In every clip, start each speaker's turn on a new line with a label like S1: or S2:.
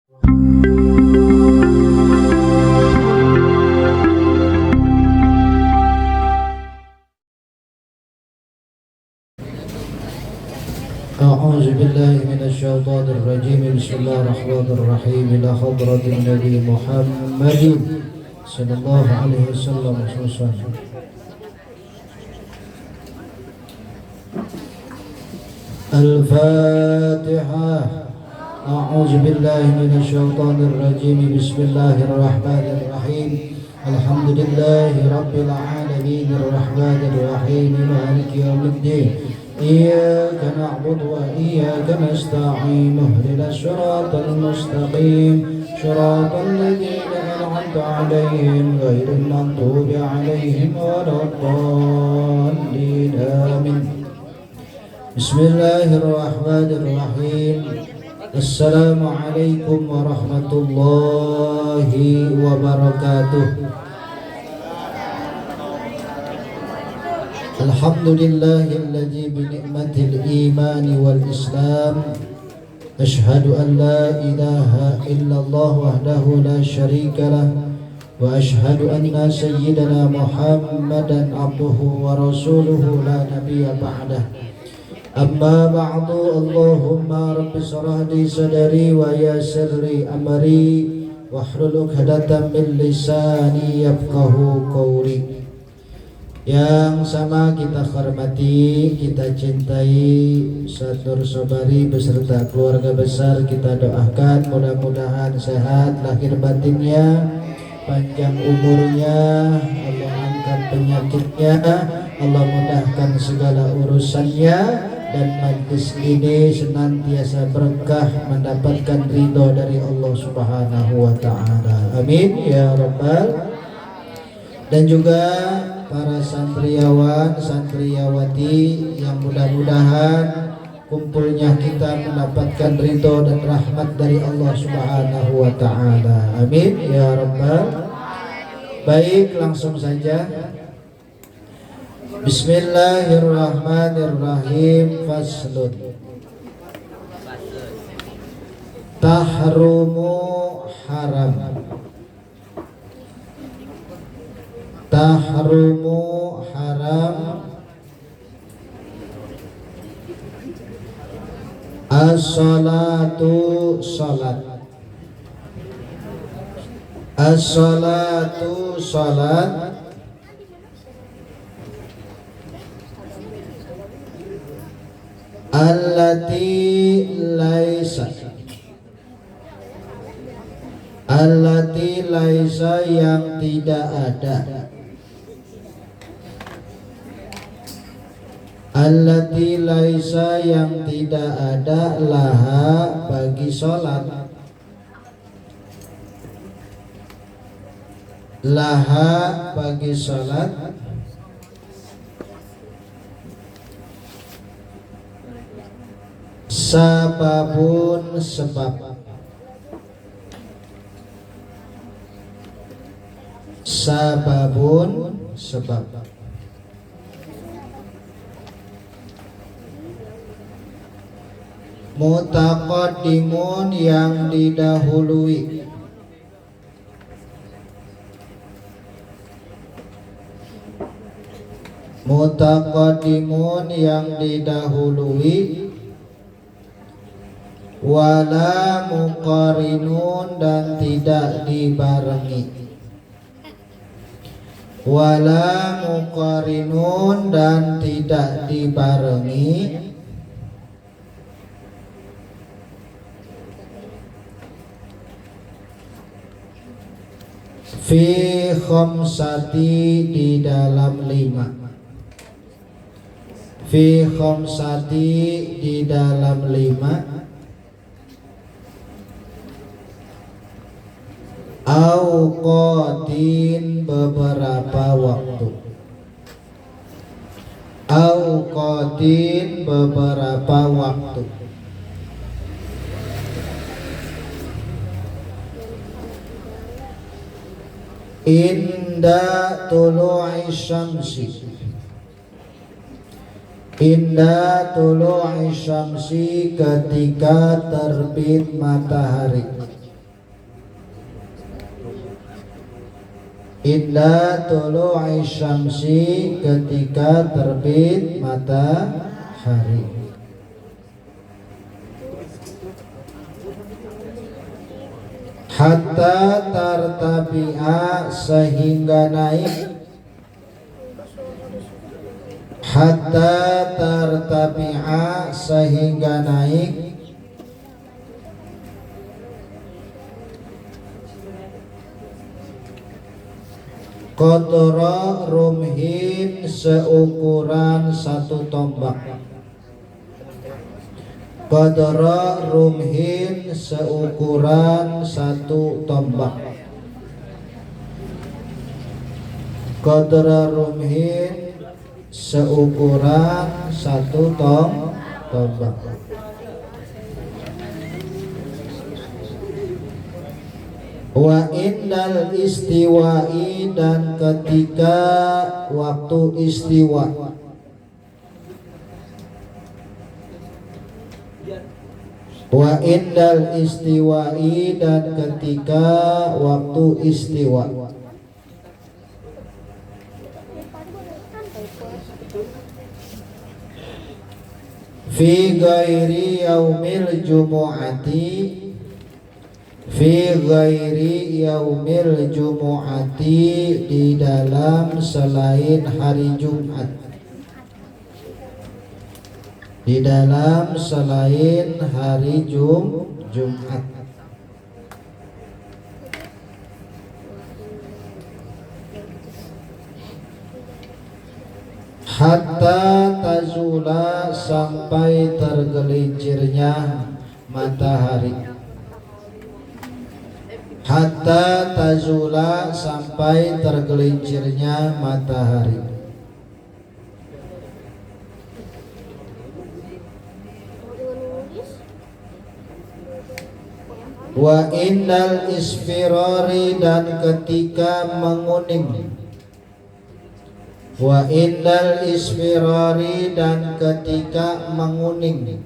S1: أعوذ بالله من الشيطان الرجيم بسم الله الرحمن الرحيم إلى حضرة النبي محمد صلى الله عليه وسلم. الفاتحة. أعوذ بالله من الشيطان الرجيم بسم الله الرحمن الرحيم الحمد لله رب العالمين الرحمن الرحيم مالك يوم الدين إياك نعبد وإياك نستعين اهدنا الصراط المستقيم صراط الذين أنعمت عليهم غير المغضوب عليهم ولا الضالين آمين. بسم الله الرحمن الرحيم. السلام عليكم ورحمة الله وبركاته. الحمد لله الذي بنعمة الإيمان والإسلام أشهد أن لا إله إلا الله وحده لا شريك له وأشهد أن سيدنا محمدا عبده ورسوله لا نبي بعده. أما بعد اللهم رب اشرح لي صدري ويسر لي أمري واحلل عقدة من لساني يفقهوا قولي. Yang sama kita hormati, kita cintai Satur Sobari beserta keluarga besar, kita doakan mudah-mudahan sehat lahir batinnya, panjang umurnya, Allah angkat penyakitnya, Allah mudahkan segala urusannya, dan majlis ini senantiasa berkah mendapatkan ridho dari Allah Subhanahu wa Ta'ala. Amin ya Rabbal. Dan juga para santriawan, santriawati yang mudah-mudahan kumpulnya kita mendapatkan ridho dan rahmat dari Allah Subhanahu wa Ta'ala. Amin ya Rabbal. Baik, langsung saja. Bismillahirrahmanirrahim. Faslun. Tahrumu haram. Tahrumu haram as-salatu salat. As-salatu salat allati laisa. Allati laisa yang tidak ada. Allati laisa yang tidak ada laha bagi sholat. Laha bagi sholat sababun sebab. Sababun sebab. Mutaqaddimun yang didahului. Mutaqaddimun yang didahului. Wala muqarinun dan tidak dibarengi. Wala muqarinun dan tidak dibarengi. Fi khamsati di dalam 5. Fi khamsati di dalam 5. Auqatin beberapa waktu. Auqatin beberapa waktu. Inda tulu'i syamsi. Inda tulu'i syamsi ketika terbit matahari. Inda tulu'i syamsi, ketika terbit matahari. Hatta tartabi'a, sehingga naik. Hatta tartabi'a, sehingga naik. Qadra rumhin, seukuran satu tombak. Qadra rumhin, seukuran satu tombak. Qadra rumhin, seukuran satu tombak. Wa indal istiwa'i, dan ketika waktu istiwa. Wa indal istiwa'i, dan ketika waktu istiwa. Fi ghairi yaumil jumu'ati, fi ghairi yaumil jumu'ati, di dalam selain hari Jumat. Di dalam selain hari Jumat. Hatta tazula, sampai tergelincirnya matahari. Hatta tazula, sampai tergelincirnya matahari. Wa indal isfirari, dan ketika menguning. Wa indal isfirari, dan ketika menguning.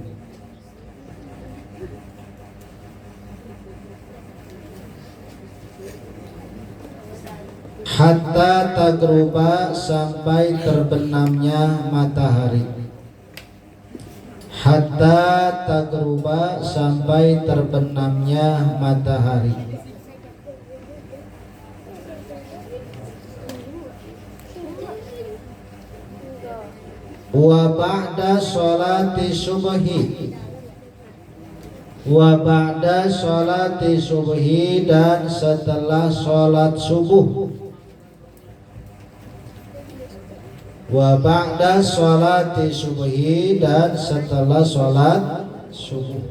S1: Hatta tagruba, sampai terbenamnya matahari. Hatta tagruba, sampai terbenamnya matahari. Wa ba'da sholati subhi, wa ba'da sholati subhi, dan setelah sholat subuh. Wa ba'da sholati subhi, dan setelah sholat subuh.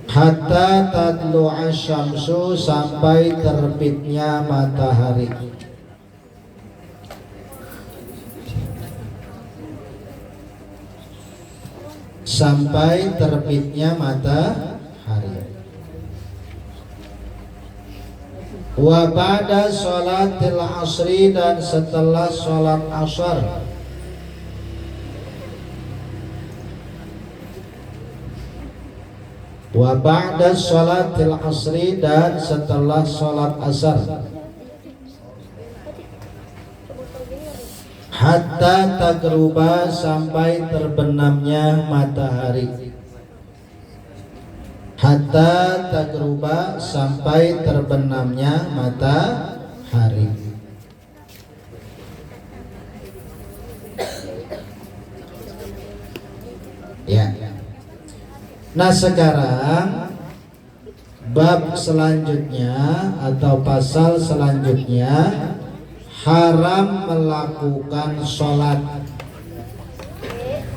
S1: Hatta tadlu'a syamsu, sampai terbitnya matahari. Sampai terbitnya matahari. Wa ba'da sholatil asri, dan setelah sholat asar. Wa ba'da sholatil asri, dan setelah sholat asar. Hatta tagruba, sampai terbenamnya matahari. Hatta tagruba, sampai terbenamnya matahari. Ya. Nah, sekarang bab selanjutnya atau pasal selanjutnya, haram melakukan sholat.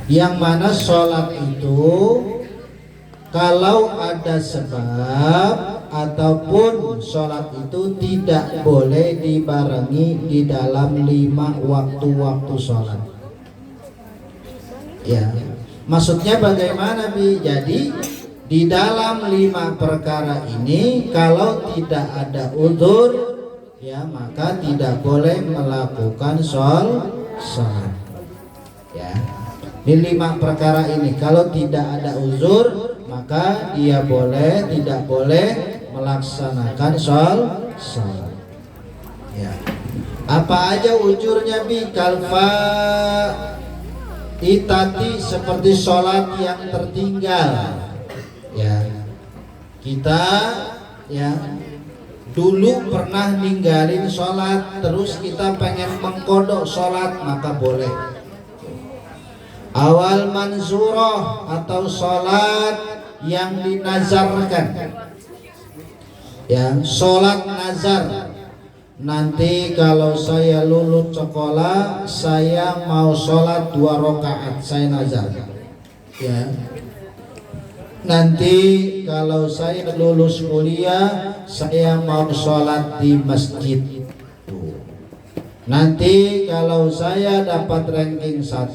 S1: Yang mana sholat itu kalau ada sebab, ataupun sholat itu tidak boleh dibarengi di dalam 5 waktu-waktu sholat. Ya, maksudnya bagaimana, Bi? Jadi di dalam 5 perkara ini kalau tidak ada uzur, ya maka tidak boleh melakukan sholat. Ya, di 5 perkara ini kalau tidak ada uzur, maka dia tidak boleh melaksanakan sholat. Ya. Apa aja ujurnya bi? Kalfa itati, seperti sholat yang tertinggal. Ya, kita ya dulu pernah ninggalin sholat, terus kita pengen mengkodok sholat, maka boleh. Awal manzuroh, atau sholat yang dinazarkan. Ya, sholat nazar. Nanti kalau saya lulus sekolah, saya mau sholat 2 rakaat, saya nazar. Ya. Nanti kalau saya lulus kuliah, saya mau sholat di masjid. Nanti kalau saya dapat ranking 1,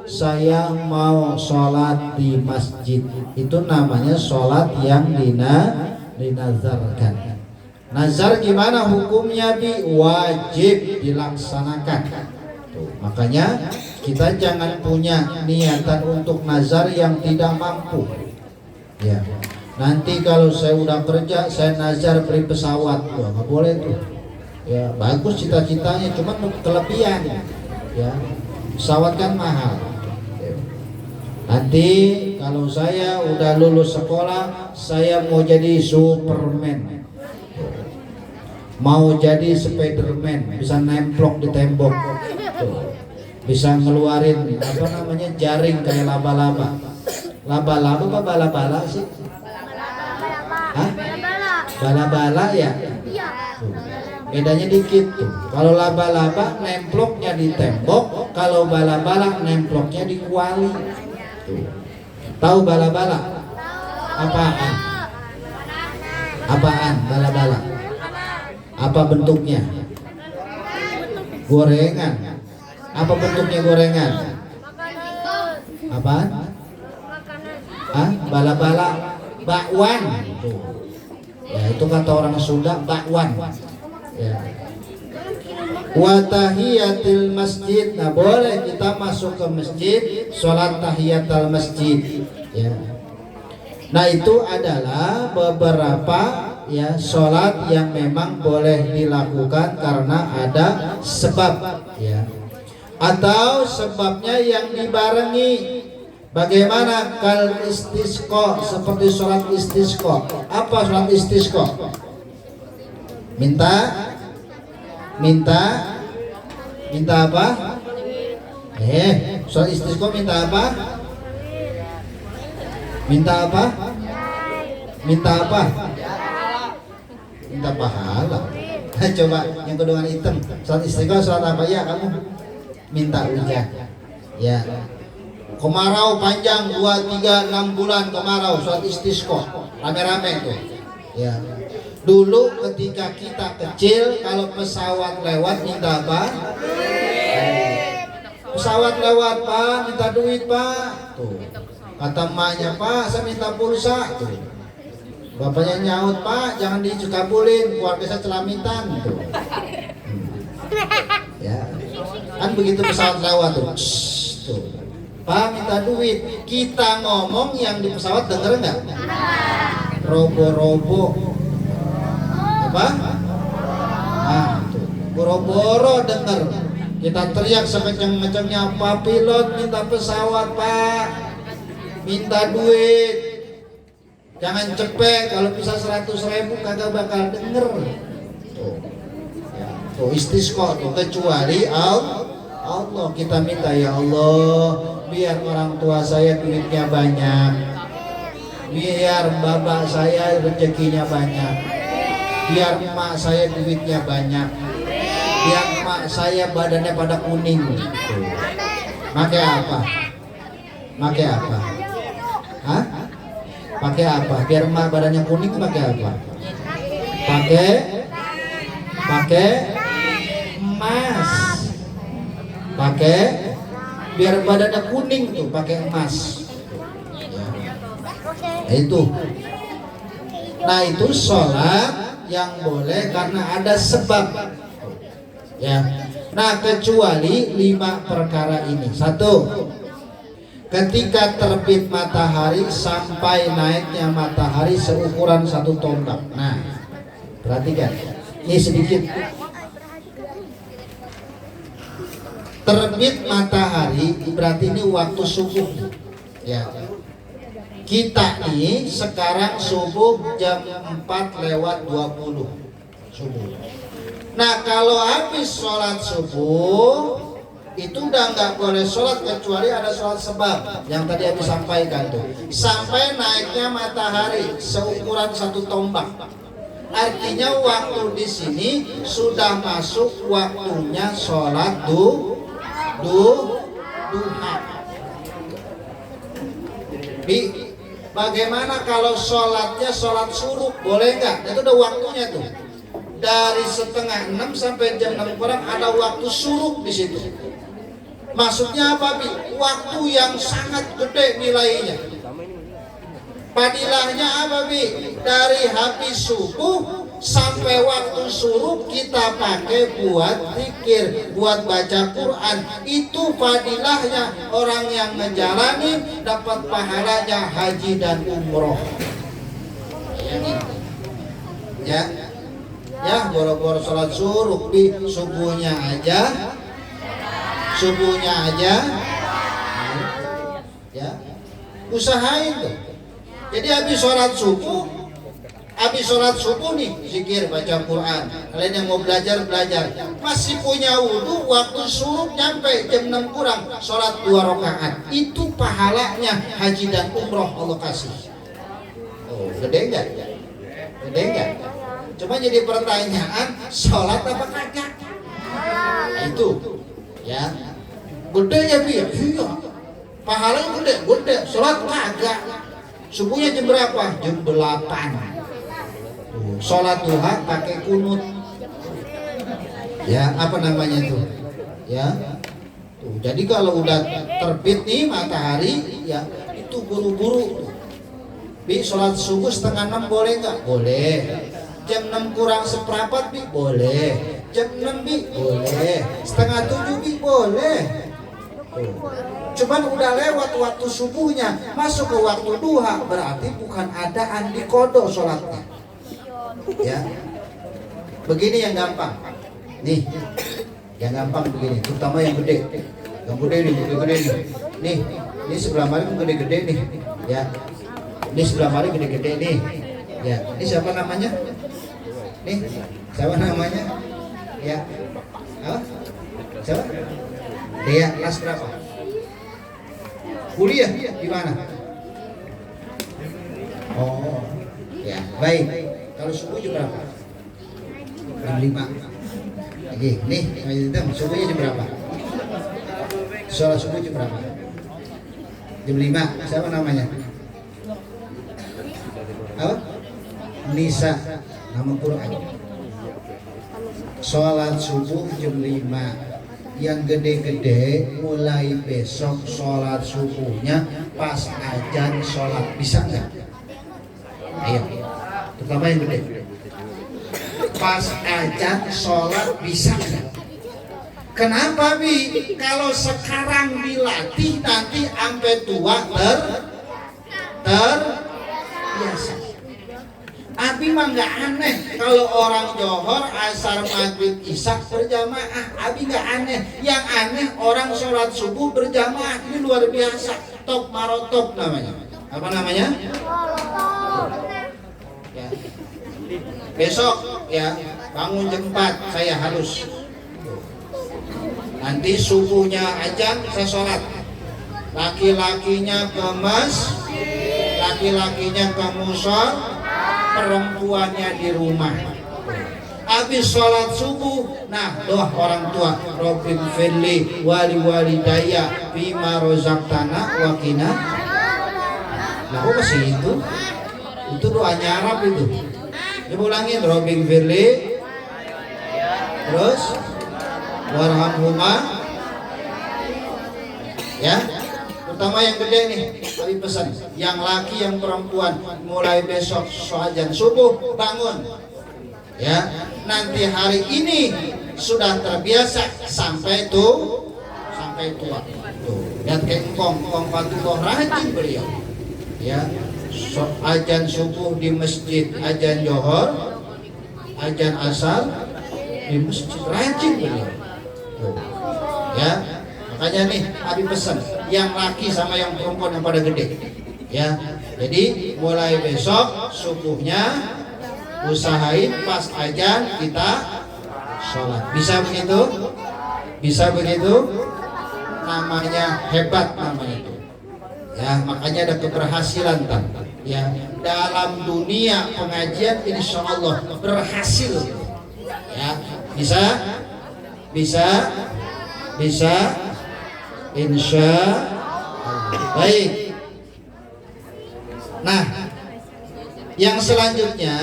S1: saya mau sholat di masjid. Itu namanya sholat yang dinazarkan. Nazar gimana hukumnya bi? Wajib dilaksanakan. Tuh, makanya kita jangan punya niatan untuk nazar yang tidak mampu. Ya. Nanti kalau saya udah kerja, saya nazar beli pesawat, wah nggak boleh tuh. Ya bagus cita-citanya, cuma kelebihan. Ya, pesawat kan mahal. Ya. Nanti kalau saya udah lulus sekolah, saya mau jadi Superman, mau jadi Spiderman, bisa nemplok di tembok, bisa ngeluarin apa namanya jaring kayak laba-laba. Laba-laba apa bala-bala sih? Hah? Bala-bala ya? Bedanya dikit tuh. Kalau laba-laba nemploknya di tembok, kalau bala-bala nemploknya di kuali. Tuh. Tahu bala-bala? Apaan? Apaan bala-bala? Apa bentuknya? Gorengan. Apa bentuknya gorengan? Apaan? Ah, bala-bala, bakwan. Tuh. Ya, itu kata orang Sunda, bakwan. Ya. Wa tahiyatil masjid. Nah, boleh kita masuk ke masjid, sholat tahiyatul masjid. Ya. Nah, itu adalah beberapa ya sholat yang memang boleh dilakukan karena ada sebab, ya. Atau sebabnya yang dibarengi. Bagaimana kal istisqa, seperti sholat istisqa. Apa sholat istisqa? Minta apa? Sholat istisqa minta apa? Minta apa? Minta apa? Minta pahala. Coba yang kedua hitam. Sholat istisqa sholat apa ya kamu? Minta hujan. Ya. Kemarau panjang 2, 3, 6 bulan kemarau, sholat istisqa rame-rame tuh. Ya. Dulu ketika kita kecil, kalau pesawat lewat minta apa? Pesawat lewat Pak, minta duit Pak. Tuh. Kata emaknya, Pak saya minta pulsa. Tuh. Bapaknya nyaut, Pak jangan dikabulin, keluarga saya celamitan. Tuh. Ya. Kan begitu pesawat lewat tuh. Tuh. Pak minta duit, kita ngomong yang di pesawat denger nggak? Robo-robo apa? Nah, tuh. Boro-boro denger. Kita teriak sekencang-kencangnya, Pak pilot minta pesawat Pak, minta duit, jangan cepet, kalau bisa 100.000 kagak bakal denger. Tuh, ya. Tuh istisqa tuh, kecuali Allah kita minta, ya Allah biar orang tua saya duitnya banyak, biar bapak saya rezekinya banyak, biar emak saya duitnya banyak, biar emak saya badannya pada kuning. Pakai apa? Pakai apa? Hah? Pakai apa? Biar emak badannya kuning pakai apa? Pakai emas. Pakai biar badannya kuning tuh pakai emas. Nah, itu. Nah, itu sholat yang boleh karena ada sebab. Ya. Nah, kecuali 5 perkara ini. 1. ketika terbit matahari sampai naiknya matahari seukuran 1 tombak. Nah, perhatikan, ini sedikit. Terbit matahari berarti ini waktu subuh. Ya. Kita ini sekarang subuh jam 4:20 subuh. Nah, kalau habis sholat subuh itu udah nggak boleh sholat kecuali ada sholat sebab yang tadi habis sampaikan tuh, sampai naiknya matahari seukuran 1 tombak. Artinya waktu di sini sudah masuk waktunya sholat duha. Bagaimana kalau sholatnya sholat suruh, boleh nggak? Itu udah waktunya tuh. Dari 5:30 sampai jam 6 kurang ada waktu suruh di situ. Maksudnya apa, Bi? Waktu yang sangat gede nilainya. Padilahnya apa, Bi? Dari habis subuh sampai waktu suruh kita pakai buat zikir, buat baca Quran. Itu fadilahnya, orang yang menjalani dapat pahalanya haji dan umroh. Ya, boro-boro sholat suruh, Bi, subuhnya aja, ya, usahain tuh. Jadi habis sholat subuh nih, zikir, baca Quran. Kalian yang mau belajar, masih punya wudhu, waktu suruh nyampe jam 6 kurang, sholat 2 rakaat. Itu pahalanya haji dan umroh Allah kasih. Oh, gede enggak? Cuma jadi pertanyaan, sholat apa kagak? Nah, itu ya, gede ya, Bi? Iya, pahalanya gede, sholat kagak. Subuhnya jam berapa? Jam 8. Sholat duha pakai kunut. Ya, apa namanya itu? Ya. Tuh, jadi kalau udah terbit nih matahari, ya itu buru-buru. Bi, sholat subuh 5:30 boleh nggak? Boleh. Jam 6 kurang seperempat, Bi, boleh. Jam 6, Bi, boleh. 6:30, Bi, boleh. Cuman udah lewat waktu subuhnya, masuk ke waktu duha, berarti bukan adaan di kodok sholatnya. Ya, begini yang gampang. Nih, yang gampang begini, terutama yang gede. Yang gede nih. Ini sebelah mari gede-gede nih. Ya, ini sebelah mari gede-gede nih. Ya, ini siapa namanya? Nih, siapa namanya? Ya, siapa? Dia kelas berapa? Kuliah di mana? Oh, ya, baik. Kalau subuh jam berapa? Jam 5. Lagi, nih, subuhnya jam berapa? Sholat subuh jam berapa? Jam 5. Siapa namanya? Apa? Nisa, nama Quran. Sholat subuh jam 5. Yang gede-gede mulai besok sholat subuhnya pas azan sholat, bisa nggak? Ayo, terutama yang gede. Pas azan sholat bisa nggak? Kenapa, Bi? Kalau sekarang dilatih nanti sampai tua terbiasa. Abi mah nggak aneh kalau orang Johor, asar, maghrib, isya berjamaah. Abi nggak aneh. Yang aneh orang sholat subuh berjamaah. Ini luar biasa. Top marotop namanya. Apa namanya? Ya. Besok ya bangun jam 4 saya harus. Nanti subuhnya azan saya sholat. Laki-lakinya ke masjid, laki-lakinya ke musol, perempuannya di rumah. Habis sholat subuh, nah doa orang tua, Robin Firli wali daya bima rozaqtana wakina. Nah, kok masih itu doanya Arab itu. Coba ulangin, Robin Firli, terus warhamhuma, ya. Terutama yang gede nih, kami pesan, yang laki yang perempuan mulai besok azan subuh bangun. Ya, nanti hari ini sudah terbiasa sampai tua. Tuh. dan kengkong Fatullah rajin beliau ya. Ajan subuh di masjid, ajan johor, ajan asar di masjid, rajin beliau ya. Makanya nih Abi pesan yang laki sama yang perempuan yang pada gede ya. Jadi mulai besok subuhnya usahain pas ajan kita sholat. Bisa begitu? Bisa begitu? Namanya hebat namanya itu ya. Makanya ada keberhasilan ya dalam dunia pengajian, insya Allah berhasil ya. Bisa insya Allah. Baik. Nah, yang selanjutnya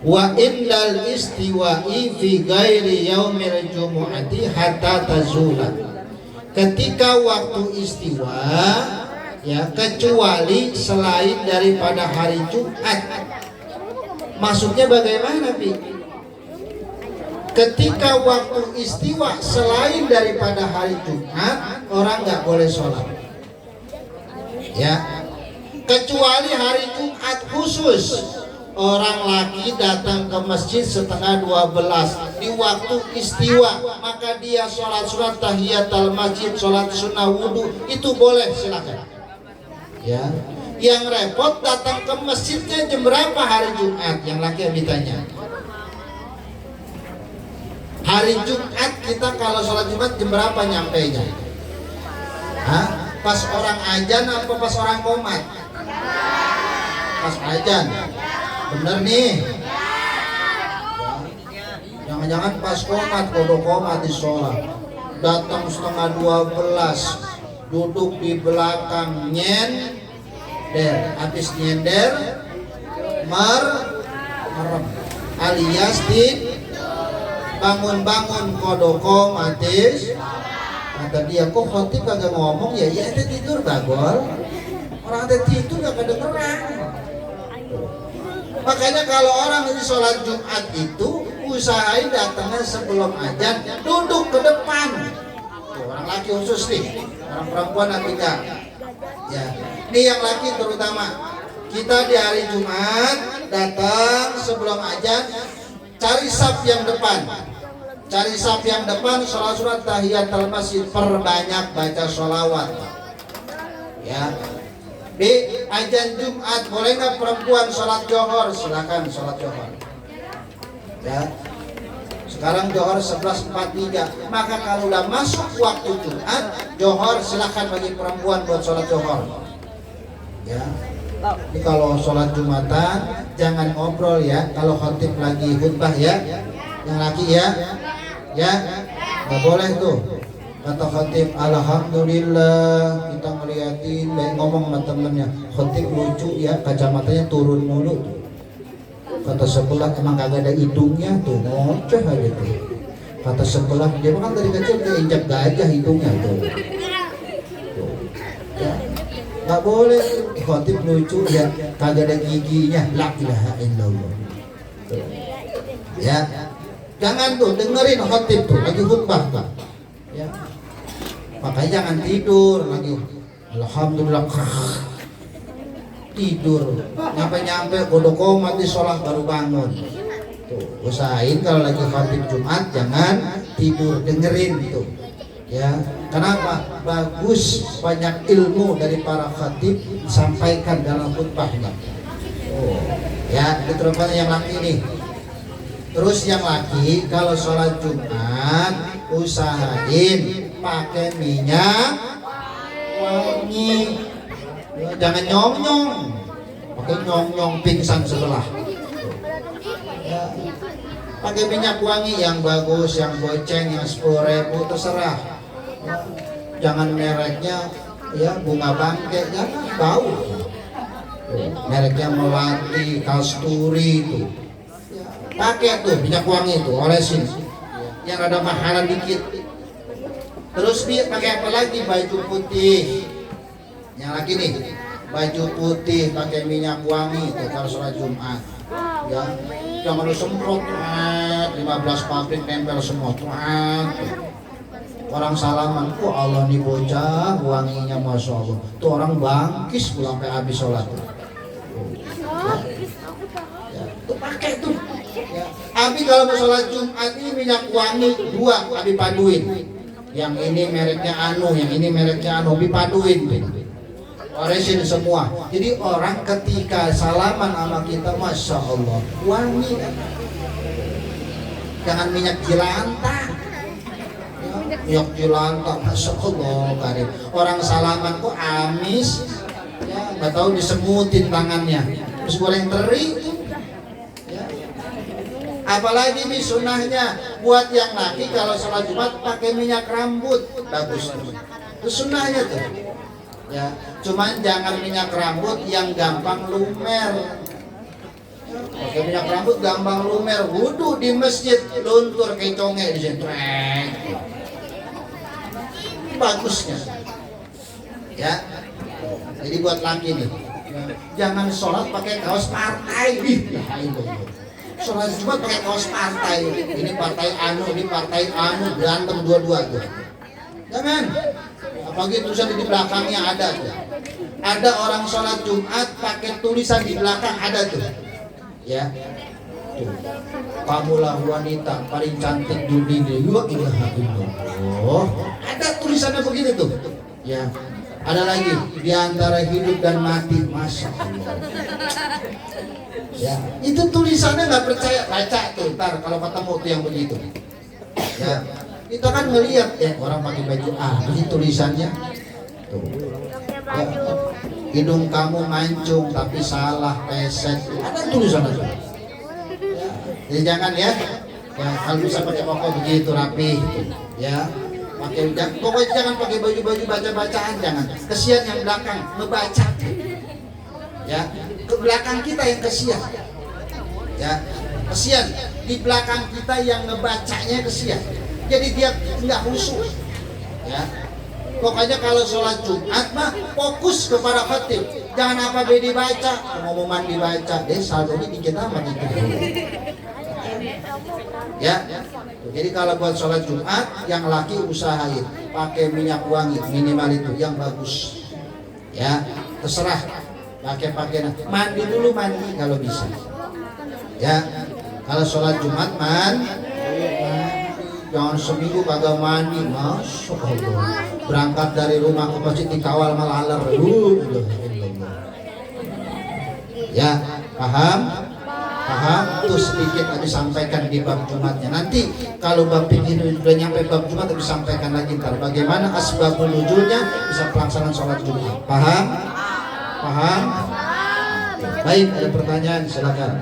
S1: wa indal istiwa'i fi ghairi yaumil jumu'ati hatta tazula. Ketika waktu istiwa ya, kecuali selain daripada hari Jumat. Maksudnya bagaimana, Pi? Ketika waktu istiwa selain daripada hari Jumat, orang nggak boleh sholat ya. Kecuali hari Jumat khusus, orang laki datang ke masjid setengah 12 di waktu istiwa, maka dia sholat tahiyatul masjid, sholat sunnah wudhu, itu boleh, silakan ya. Yang repot datang ke masjidnya jam berapa hari Jumat, yang laki yang ditanya. Hari Jumat kita kalau sholat Jumat jam berapa nyampainya? Hah? Pas orang ajan apa pas orang komat? Pas ajan. Bener nih. Jangan-jangan pas komat, kodok komat di sholat. Datang setengah 12, duduk di belakang nyender. Habis nyender merem alias bangun-bangun kodoko matis. Kata dia, kok khotib kagak ngomong ya? Ya ada tidur bagol. Orang ada tidur gak kedengeran. Makanya kalau orang di sholat Jumat itu usahain datangnya sebelum ajan, duduk ke depan. Tuh, orang laki khusus nih, orang perempuan nanti enggak. Ya, ini yang laki terutama. Kita di hari Jumat datang sebelum ajan, cari saf yang depan. Cari saf yang depan, sholat tahiyatul masjid, perbanyak baca sholawat ya. Di ajan Jumat boleh nggak perempuan sholat johor? Silakan sholat johor ya. Sekarang johor 11.43, maka kalau udah masuk waktu Jumat johor, silakan bagi perempuan buat sholat johor ya. Ini kalau sholat Jumatan jangan ngobrol ya, kalau khotib lagi khutbah ya, yang laki ya nggak boleh tuh. Kata khotib, alhamdulillah, kita ngeliatin baik, ngomong sama temennya, khotib lucu ya, kacamatanya turun mulu. Kata sebelah, emang kagak ada hidungnya tuh, ngoceh aja tuh. Kata sebelah, dia kan dari kecil dia injak gajah hidungnya tuh ya. Nggak boleh, khotib lucu ya, kagak ada giginya, la ilaha illallah tuh ya. Jangan tuh dengerin khotib tuh lagi khutbah Pak ya. Makanya jangan tidur lagi alhamdulillah tidur nyampe kodok mati sholat baru bangun tuh. Usahain kalau lagi khotib Jumat jangan tidur, dengerin tuh ya. Kenapa? Bagus, banyak ilmu dari para khatib disampaikan dalam khutbahnya. Oh ya, itu rupanya yang laki nih. Terus yang laki kalau sholat Jumat usahain pakai minyak wangi ya, jangan nyong-nyong. Pakai nyong-nyong pingsan sebelah ya. Pakai minyak wangi yang bagus, yang goceng, yang 10.000 terserah ya. Jangan mereknya ya bunga bangke, jangan bau. Mereknya Melati, Kasturi itu pakai tuh minyak wangi itu, olesin yang ada mahalan dikit. Terus dia pakai apa lagi? Baju putih. Yang lagi nih baju putih pakai minyak wangi itu kalau sholat Jumat ya. Jangan lu semprot 15 pabrik nempel semua tuh. Orang salaman, kok Allah nih bocah wanginya masya Allah. Tuh orang bangkis sampai habis sholat. Ya, tuh pakai tuh. Ya. Abi kalau mau sholat Jumat ini minyak wangi 2, Abi paduin. Yang ini mereknya anu, yang ini mereknya anu, Abi paduin. Oresin semua. Jadi orang ketika salaman sama kita, masya Allah, wangi kan. Jangan minyak jelantah. Minyak jelantah, masya Allah karim. Orang salaman kok amis, ya nggak tahu disemutin tangannya, terus goreng teri. Ya. Apalagi nih sunahnya buat yang laki kalau sholat Jumat pakai minyak rambut, bagus. Itu sunahnya tuh. Ya, cuman jangan minyak rambut yang gampang lumer. Pakai minyak rambut gampang lumer, wudhu di masjid luntur kayak conge di situ. Bagusnya, ya. Jadi buat laki nih, jangan sholat pakai kaos partai. Sholat Jumat pakai kaos partai. Ini partai anu, berantem dua-dua tuh. Jangan. Apalagi tulisan di belakangnya ada tuh. Ada orang sholat Jumat pakai tulisan di belakang ada tuh. Ya. Tuh. Kamulah wanita paling cantik di dunia. Oh, ada tulisannya begitu tuh. Ya. Ada lagi di antara hidup dan mati, masya Allah. Ya, itu tulisannya nggak percaya, baca tuh ntar kalau ketemu tuh yang begitu. Ya. Kita kan ngelihat ya orang pakai baju ini tulisannya tuh. Ya, hidung kamu mancung tapi salah pesek, ada tulisannya tuh. Ya, jadi jangan ya, kalau bisa pakai pokok begitu rapi, ya. Pokoknya jangan pakai baju-baju baca-bacaan, jangan. Kesian yang belakang ngebaca, ya. Ke belakang kita yang kesian, ya. Kesian di belakang kita yang ngebacanya kesian. Jadi dia nggak khusyuk, ya. Pokoknya kalau sholat Jumat mah fokus kepada khatib, jangan apa dibaca, pengumuman dibaca, saldonya dikit amat itu. Ya. Jadi kalau buat sholat Jumat yang laki usahain pakai minyak wangi minimal itu yang bagus, ya. Terserah pakai mandi dulu kalau bisa, ya. Kalau sholat Jumat jangan seminggu kagak mandi, masya Allah. Berangkat dari rumah ke masjid dikawal malalar. Ya, paham? Tuh sedikit tadi sampaikan di bab Jumatnya. Nanti kalau bab ini udah nyampe bab Jumat tadi sampaikan lagi ntar bagaimana asbabul nuzulnya bisa pelaksanaan sholat Jumat. Paham? Baik, ada pertanyaan silakan.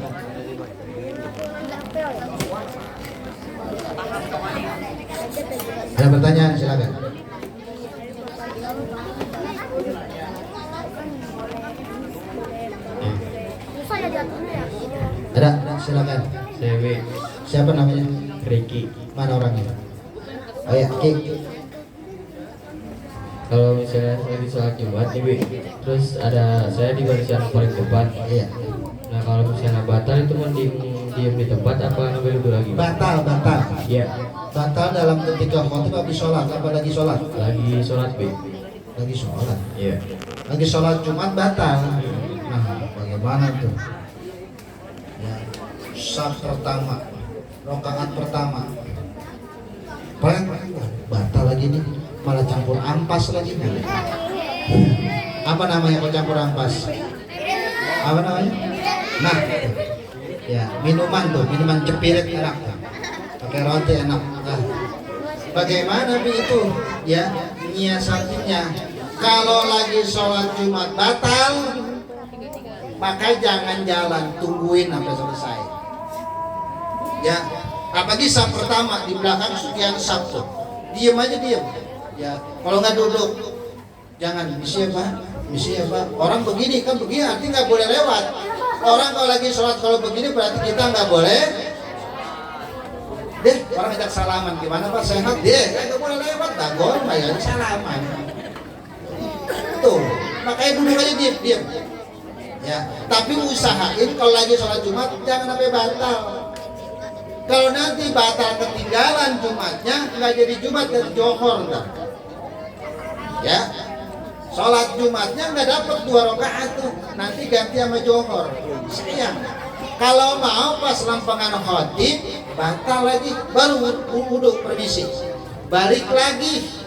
S1: Ada pertanyaan silakan. Ada silakan.
S2: Dewi.
S1: Siapa namanya?
S2: Ricky.
S1: Mana orangnya? Oh ya, Ki.
S2: Kalau misalnya saya di sholat Jumat nih, terus ada saya di barisan paling depan.
S1: Iya.
S2: Nah kalau misalnya batal itu mending diam di tempat apa ngambil dulu lagi?
S1: Batal.
S2: Iya.
S1: Batal dalam ketika khotib habis sholat, apa lagi sholat?
S2: Lagi sholat
S1: Lagi sholat.
S2: Iya.
S1: Lagi sholat Jumat batal. Nah, bagaimana tuh? Ya, saf pertama, rakaat pertama. Batal lagi nih, malah campur ampas lagi. Apa namanya kalau campur ampas? Apa namanya? Nah, ya minuman cepirit enak, pakai roti enak. Nah, bagaimana itu? Ya, nyiasatinya. Kalau lagi sholat Jumat batal, maka jangan jalan, tungguin sampai selesai. Ya, apalagi saf pertama di belakang sekian saf tuh, diem aja. Ya, kalau nggak duduk, jangan misi apa? Orang begini arti nggak boleh lewat. Orang kalau lagi sholat kalau begini berarti kita nggak boleh. Orang ajak salaman, gimana Pak, sehat? Nggak boleh lewat, dagol, bayar salaman. Tuh, makanya duduk aja diam. Ya, tapi usahain kalau lagi sholat Jumat jangan sampai batal. Kalau nanti batal ketinggalan Jumatnya, nggak jadi Jumat dan Johor ntar. Ya, sholat Jumatnya nggak dapat 2 rakaat tuh, nanti ganti sama Johor. Sayang. Kalau mau pas lampangan khotib batal lagi, baru wudhu permisi, balik lagi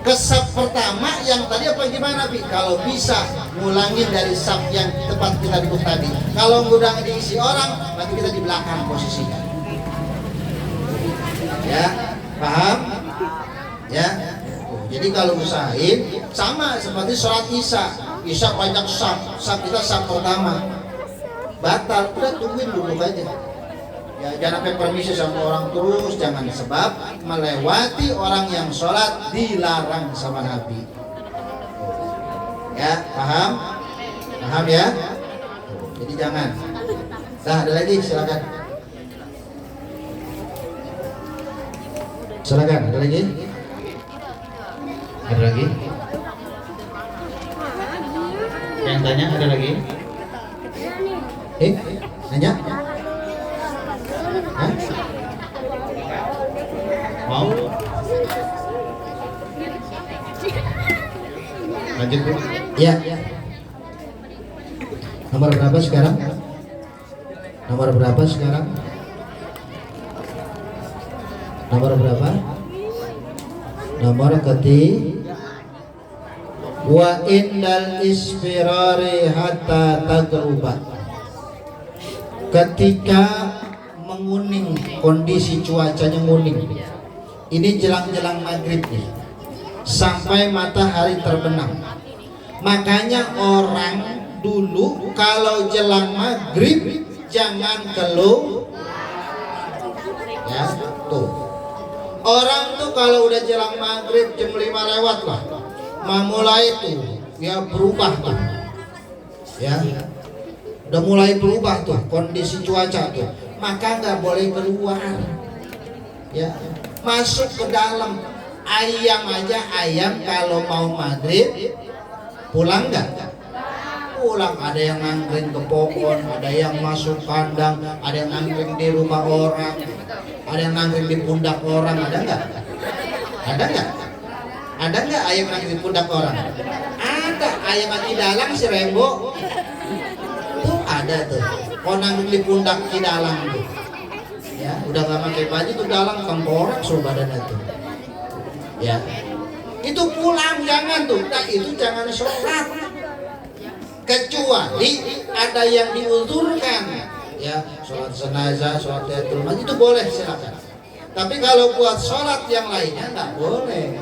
S1: ke saf pertama yang tadi apa gimana Bi? Kalau bisa ngulangin dari saf yang tempat kita duduk tadi. Kalau udah diisi orang, nanti kita di belakang posisinya. Ya, paham? Ya. Jadi kalau usahain sama seperti sholat isya. Isya banyak saf kita saf pertama. Batal, udah tungguin dulu aja. Ya, jangan sampai permisi sama orang terus, jangan, sebab melewati orang yang sholat dilarang sama Nabi. Ya, paham? Paham ya? Jadi jangan. Nah, ada lagi, silakan. Silakan, ada lagi? Ada lagi? Yang tanya ada lagi? Nanya? Hah? Mau? Lanjut Bu. Iya. Nomor berapa sekarang? Nomor berapa sekarang? Nomor berapa? Nomor ketiga. Wa indal isfirari hatta tagruba. Ketika menguning, kondisi cuacanya nguning, ini jelang-jelang maghrib nih, sampai matahari terbenam. Makanya orang dulu kalau jelang maghrib jangan keluar. Ya, tuh. Orang tuh kalau udah jelang maghrib jam 5 lewat lah, mulai tuh ya berubah tuh. Ya, udah mulai berubah tuh kondisi cuaca tuh, maka nggak boleh keluar. Ya, masuk ke dalam. Ayam aja, ayam kalau mau maghrib pulang nggak? Pulang. Ada yang nangkring ke pohon, ada yang masuk kandang, ada yang nangkring di rumah orang, ada yang nangkring di pundak orang. Ada nggak? Ada nggak? Ada nggak ayam nangkring di pundak orang? Ada. Ayam di dalam si Rembo tuh ada tuh, konang di pundak di dalam tuh. Ya, udah nggak pakai baju tuh dalam tengkorak suruh badannya tuh. Ya, itu pulang, jangan tuh. Nah, itu jangan sholat, kecuali ada yang diuzurkan. Ya, sholat jenazah, sholat tahiyatul masjid itu boleh, silakan. Tapi kalau buat sholat yang lainnya nggak boleh.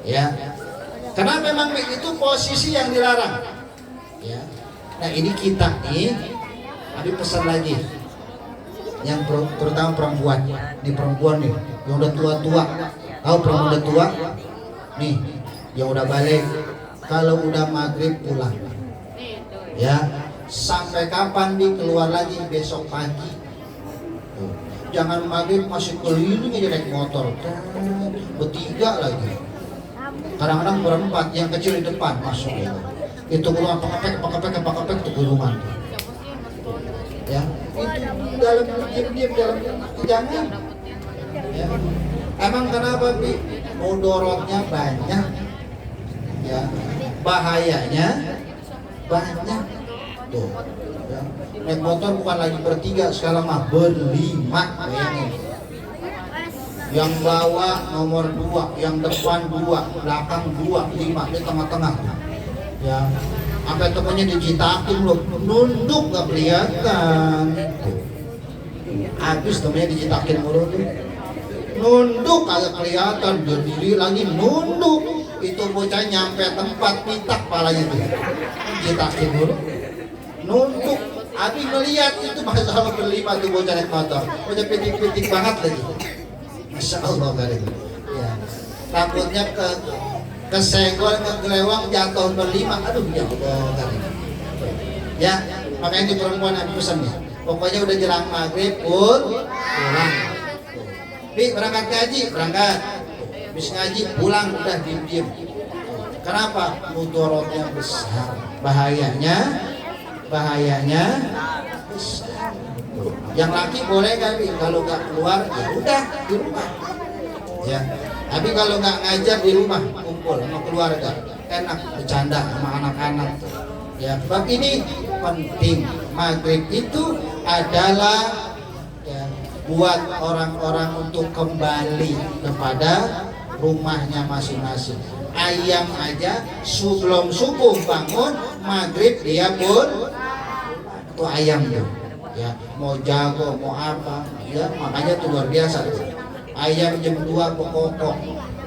S1: Ya, karena memang itu posisi yang dilarang. Ya. Nah, ini kita nih, ada pesan lagi, yang terutama perempuan, nih perempuan nih, yang udah tua-tua, tahu perempuan udah tua, nih, yang udah balik, kalau udah maghrib pulang, ya, sampai kapan di keluar lagi besok pagi, jangan maghrib masih keliling aja naik motor, bertiga lagi, kadang-kadang berempat, yang kecil di depan masuk ya. Itu gulungan pakepek itu gulungan. Ya, itu dalam diam-diam dalam jangan. Ya. Emang kenapa Bi? Mudorotnya banyak. Ya, bahayanya banyak. Tuh. Ya. Naik motor bukan lagi bertiga, sekarang mah berlima, bayangin. Yang bawa nomor 2, yang depan 2, belakang 2, 5 di tengah-tengah. Ya, sampai temennya dicitakin loh, nunduk nggak kelihatan. Habis temennya dicitakin mulu tuh, nunduk kagak kelihatan, berdiri lagi nunduk. Itu bocah nyampe tempat pitak palanya tuh, dicitakin mulu, nunduk. Habis ngeliat itu masalah berlima tuh bocah naik motor, bocah pitik-pitik banget lagi. Masya Allah kali. Ya, takutnya kesenggol, ngegelewang, jatuh berlima. Aduh ya Allah kali. Ya, makanya di perempuan aku pesannya, pokoknya udah jelang maghrib pulang. Bi, berangkat ngaji, berangkat. Habis ngaji pulang, udah diem-diem. Kenapa? Mudorotnya besar, bahayanya besar. Yang laki boleh nggak Bi? Kalau nggak keluar ya udah di rumah. Ya, tapi kalau nggak ngajar di rumah kumpul sama keluarga, enak bercanda sama anak-anak. Ya, bab ini penting. Maghrib itu adalah ya, buat orang-orang untuk kembali kepada rumahnya masing-masing. Ayam aja sebelum subuh bangun maghrib dia pun itu ayam tuh. Ya, mau jago mau apa ya, makanya itu luar biasa tuh. Ayam jam 2 berkokok,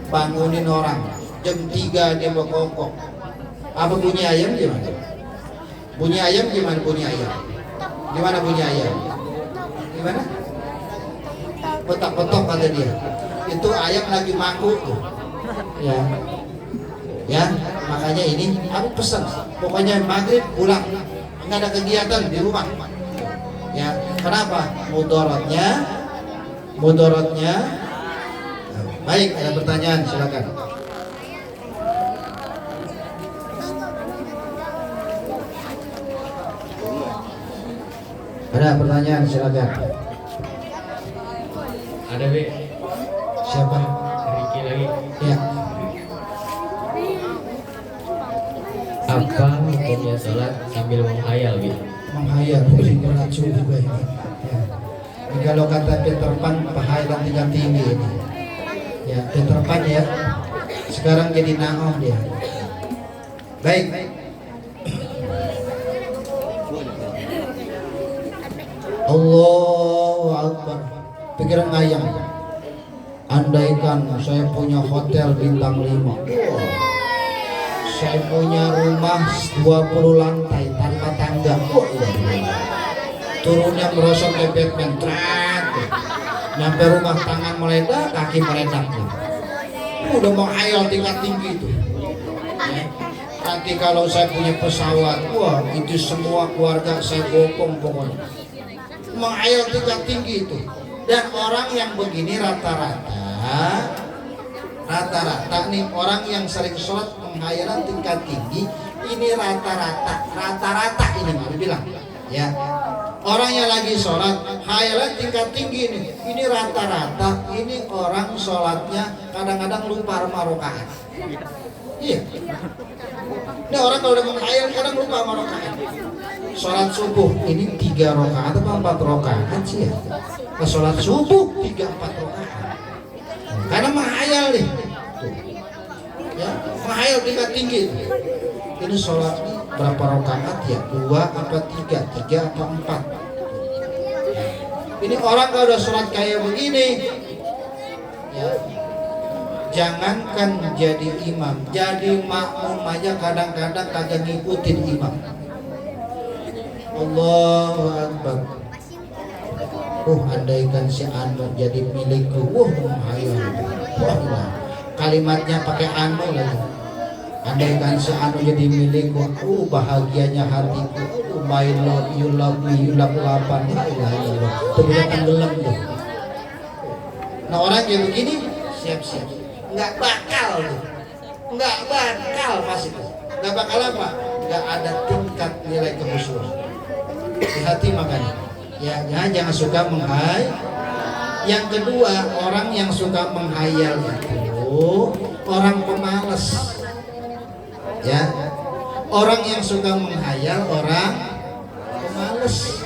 S1: bangunin orang jam 3 dia berkokok. Apa bunyi ayam gimana? Bunyi ayam gimana bunyi ayam? Gimana bunyi ayam? Gimana? Petok-petok kata dia. Itu ayam lagi mangkuk tuh. Ya. Ya, makanya ini aku pesan pokoknya maghrib pulang, nggak ada kegiatan di rumah. Ya, kenapa? Mudorotnya. Baik, ada pertanyaan silakan. Ada pertanyaan silakan.
S2: Ada Bi.
S1: Siapa?
S2: Riki lagi.
S1: Ya.
S2: Apa hukumnya sholat sambil menghayal Bi?
S1: Menghayal boleh berlacu juga ini. Ya. Ini kalau kata Peter Pan penghayalan tingkat tinggi ini. Ya, Peter Pan ya. Sekarang jadi Naoh dia. Baik. Allahu Akbar. Pikiran ngayang. Andaikan saya punya hotel bintang 5. Saya punya rumah 20 lantai tanpa tangga. Turunnya merosot kayak Batman. Nyampe rumah tangan meledak, kaki meledak. Udah mau hayal tingkat tinggi itu. Ya. Nanti kalau saya punya pesawat, wah itu semua keluarga saya bopong pokoknya. Menghayal tingkat tinggi itu. Dan orang yang begini rata-rata nih orang yang sering sholat menghayalan tingkat tinggi ini rata-rata ini Nabi bilang ya, orang yang lagi sholat hayalan tingkat tinggi ini rata-rata ini orang sholatnya kadang-kadang lupa sama rakaat. Iya, ini orang kalau udah menghayal kadang lupa sama rakaat. Sholat subuh ini 3 rakaat atau 4 rakaat sih ya? Pas sholat subuh 3-4 rakaat. Karena menghayal nih, ya menghayal tingkat tinggi. Ini sholat berapa rakaat ya? 2 apa 3? 3 apa 4? Ini orang kalau udah sholat kayak begini, ya jangankan jadi imam, jadi makmum aja kadang-kadang kagak ngikutin imam. Allahu Akbar. Andaikan si Anu jadi milikku, menghayal. Kalimatnya pakai anu lagi. Andaikan si Anu jadi milikku, bahagianya hatiku. My love you love me, you love lapan. Itu bisa tenggelam tuh. Nah orang kayak begini siap-siap. Nggak bakal pasti. Nggak bakal apa? Nggak ada tingkat nilai kehusuan. Di hati makanya. Ya, jangan suka menghayal. Yang kedua, orang yang suka menghayal itu orang pemalas. Ya, orang yang suka menghayal orang pemalas.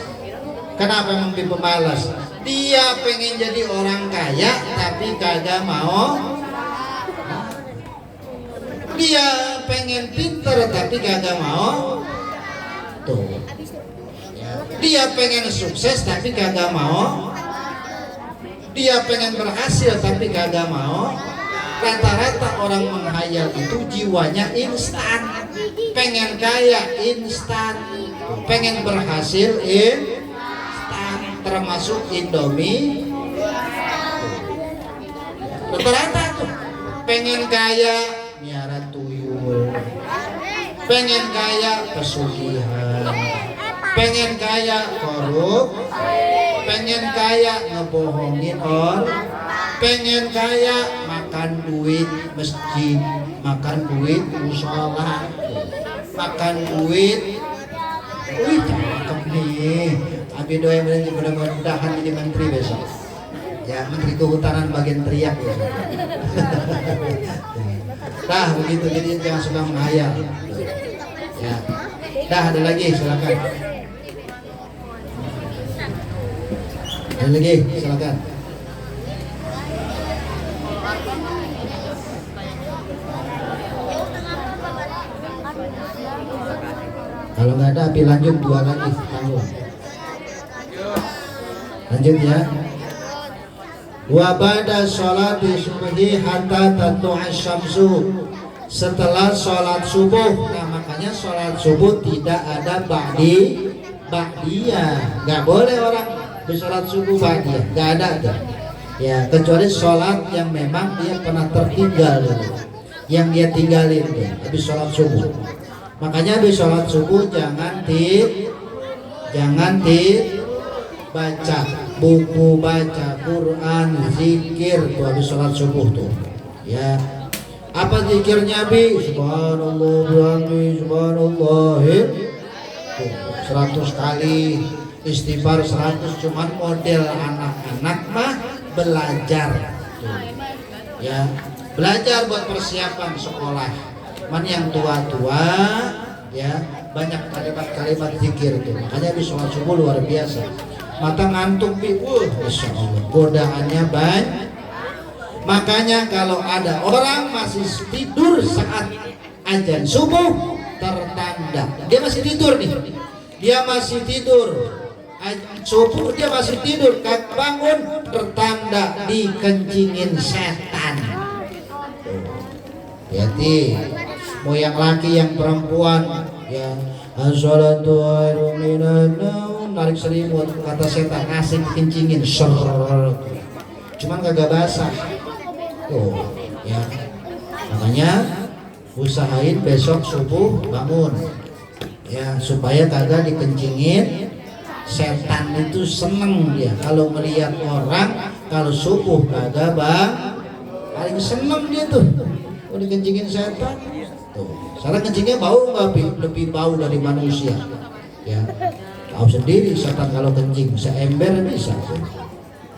S1: Kenapa mungkin pemalas? Dia pengen jadi orang kaya tapi kagak mau. Dia pengen pinter tapi kagak mau. Tuh. Dia pengen sukses tapi kagak mau. Dia pengen berhasil tapi kagak mau. Rata-rata orang menghayal itu jiwanya instan. Pengen kaya instan, pengen berhasil instan, termasuk Indomie. Rata-rata tuh pengen kaya miara tuyul, pengen kaya pesugihan, pengen kaya korup, pengen kaya ngebohongin orang, pengen kaya makan duit masjid, makan duit musola, makan duit, cakep nih, Abi doa mudah-mudahan jadi menteri besok. Ya, menteri kehutanan bagian teriak ya. Dah begitu, jadi jangan suka menghayal. Ya. Dah ada lagi, silakan. Ada lagi, silakan. Kalau nggak ada, api lanjut 2 lagi. Lanjut ya. Wa ba'da sholati subhi hatta tatlu'a syamsu. Setelah sholat subuh. Nah makanya sholat subuh tidak ada ba'diyah. Nggak boleh orang bersolat subuh ba'diyah. Nggak ada tuh. Ya kecuali sholat yang memang dia pernah tertinggal dulu, yang dia tinggalin tuh habis sholat subuh. Makanya habis sholat subuh jangan baca buku, baca Quran, zikir tuh habis sholat subuh tuh. Ya, apa zikirnya bi? Subhanallah bihamdi subhanallah 100 kali, istighfar 100. Cuman model anak-anak mah belajar tuh. Ya, belajar buat persiapan sekolah. Man yang tua-tua ya banyak kalimat-kalimat zikir itu. Makanya habis sholat subuh luar biasa. Mata ngantuk bi, Masya Allah, godaannya banyak. Makanya kalau ada orang masih tidur saat azan subuh, tertanda dia masih tidur nih. Dia masih tidur. Subuh dia masih tidur, bangun tertanda dikencingin setan. Hati, mau yang laki yang perempuan ya, as-salatu khairum minan naum, narik selimut, kata setan asik dikencingin, cuman kagak basah. Tuh ya, makanya usahain besok subuh bangun ya, supaya kagak dikencingin setan. Itu seneng dia kalau melihat orang kalau subuh kagak paling seneng dia tuh kalau dikencingin setan. Tuh, soalnya kencingnya bau nggak, lebih bau dari manusia. Ya, tahu sendiri setan kalau kencing seember bisa.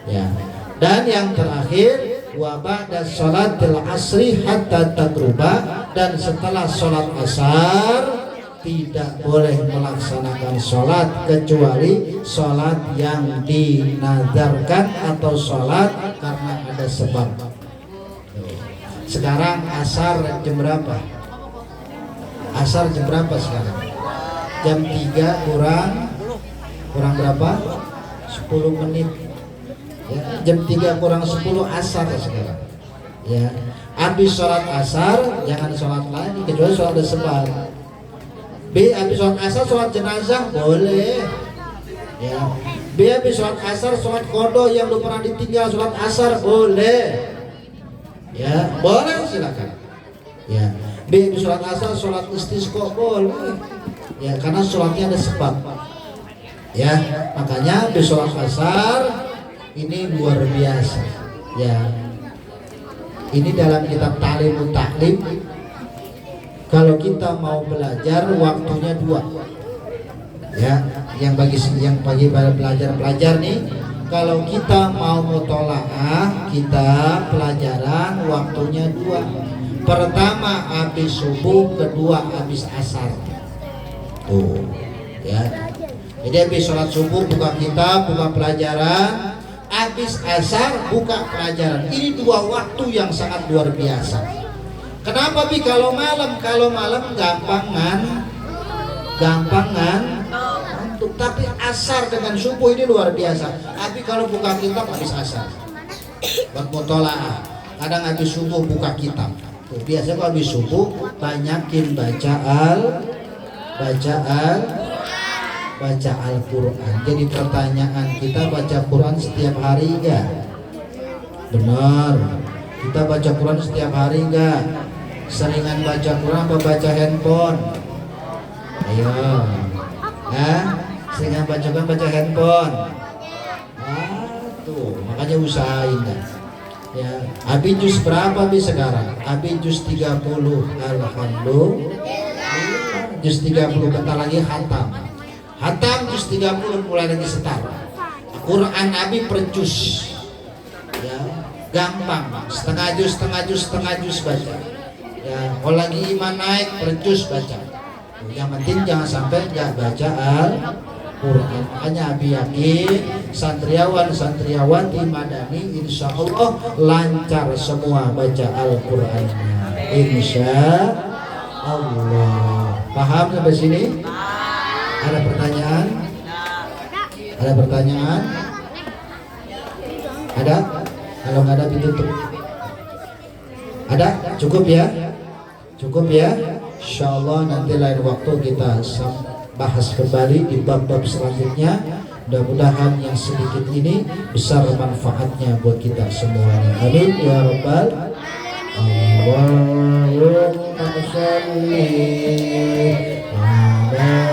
S1: Ya, dan yang terakhir wa ba'da sholatil asri hatta tagruba, dan setelah sholat asar tidak boleh melaksanakan sholat kecuali sholat yang dinadarkan atau sholat karena ada sebab. Sekarang asar jam berapa? Asar jam berapa sekarang? Jam 3 kurang berapa? 10 menit. Ya, jam 3 kurang 10 asar sekarang. Ya, habis sholat asar jangan sholat lagi kecuali sholat ada sebab. B habis sholat asar sholat jenazah boleh. Ya, B habis sholat asar sholat qadha yang lu pernah ditinggal sholat asar boleh. Ya, boleh silakan. Ya, B habis sholat asar sholat istisqa boleh. Ya, karena sholatnya ada sebab. Ya, makanya habis sholat asar ini luar biasa. Ya, ini dalam kitab Ta'limut Ta'lim. Kalau kita mau belajar waktunya 2. Ya, yang bagi para pelajar nih, kalau kita mau mutolaah, kita pelajaran waktunya 2. Pertama habis subuh, kedua habis asar. Tuh, ya. Jadi habis sholat subuh buka kitab, buka pelajaran. Habis asar buka pelajaran. Ini 2 waktu yang sangat luar biasa. Kenapa bi? Kalau malam gampangan untuk, tapi asar dengan subuh ini luar biasa. Tapi kalau buka kitab habis asar buat mutolaah. Kadang habis subuh buka kitab. Tuh, biasanya kalau habis subuh banyakin baca Al-Quran. Jadi pertanyaan kita, baca Quran setiap hari enggak? Benar. Kita baca Quran setiap hari enggak? Seringan baca Quran apa baca handphone? Ayo. Seringan baca Quran baca handphone. Tuh, makanya usahain dah. Ya, habis juz berapa bis sekarang? Habis juz 30. Alhamdulillah. Juz 30 bentar lagi khatam. hatam juz 30 mulai lagi setara. Quran Nabi perjus, ya gampang, setengah juz baca. Ya, kalau lagi iman naik perjus baca. Yang penting jangan sampai nggak baca Al-Quran. Hanya Abi yakin santriawan di Madani insya Allah lancar semua baca Al-Qurannya. Insya Allah. Paham sampai sini? Ada pertanyaan? Ada pertanyaan? Ada? Kalau nggak ada ditutup. Ada? Cukup ya? Cukup ya? Insya Allah nanti lain waktu kita bahas kembali di bab-bab selanjutnya. Mudah-mudahan yang sedikit ini besar manfaatnya buat kita semuanya. Amin ya rabbal Allahumma sholli ala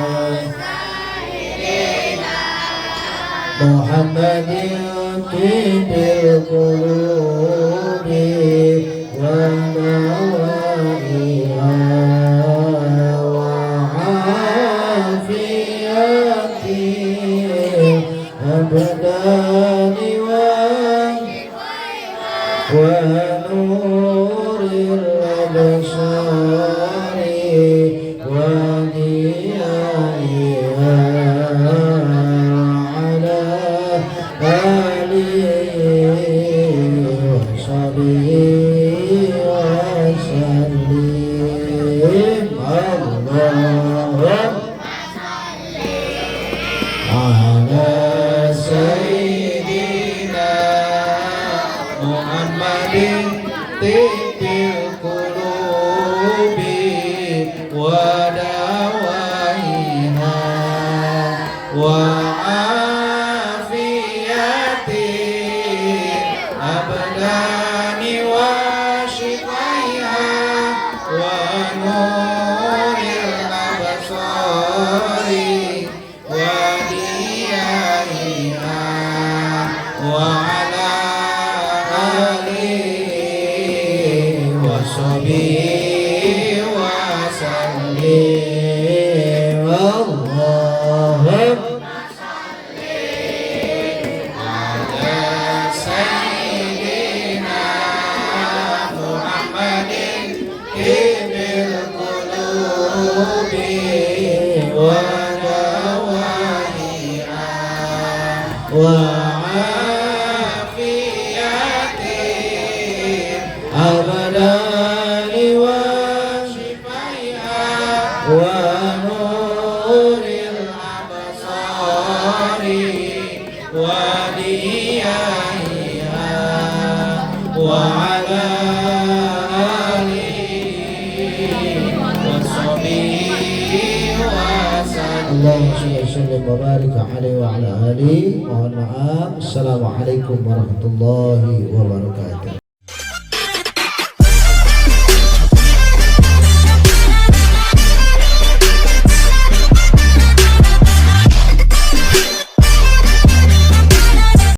S1: Muhammadin tibil qulubi wa dawaiha wa afiyati abdani wa nuril absari wa diyaiha Mohon maaf. Assalamualaikum warahmatullahi wabarakatuh.